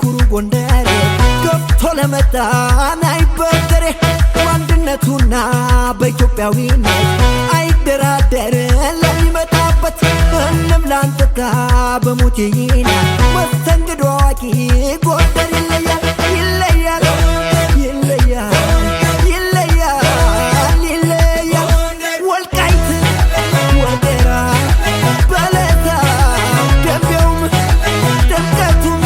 ኩሩ ጎንደሬ ገብቶ ለመጣን አይበገሬ በአንድነቱና በኢትዮጵያዊነት አይደራደር ለሚመጣበት እንብላ እንጠጣ በሞቴ ይናል መስተንግዶ አዋቂ ጎንደር ይለያል ይለያል ይለያል ይለያል ይለያል ወልቃይት ወገራ በለሳ ደንቢያውም ጥምቀቱም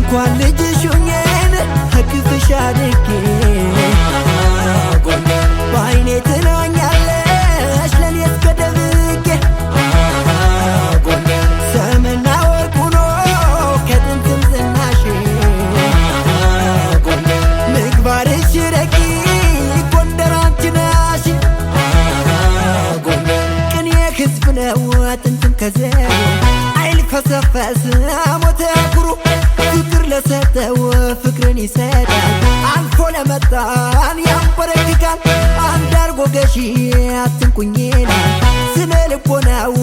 እንኳን ልጅሽ ሆኜን አቅፍሽ አድጌ በዓይኔ ትናኛለሽ ለኔ እስከ ደብቄ ሰምና ወርቅ ሆኖ ከጥንትም ዝናሽ ምግባርሽ ረቂቅ ጎንደር አንቺ ነሽ ቅኔ ሕዝብ ነው ጥንትም ከዘሩ አይልፈሰፈስ ሞተ ኩሩ ፍቅር ለሰጠው ፍቅርን ይሰጣል አልፎ ለመጣን ያንበረክካል አንድ አርጎ ገዢ አትንኩኝ ይላል ስነ ልቦናው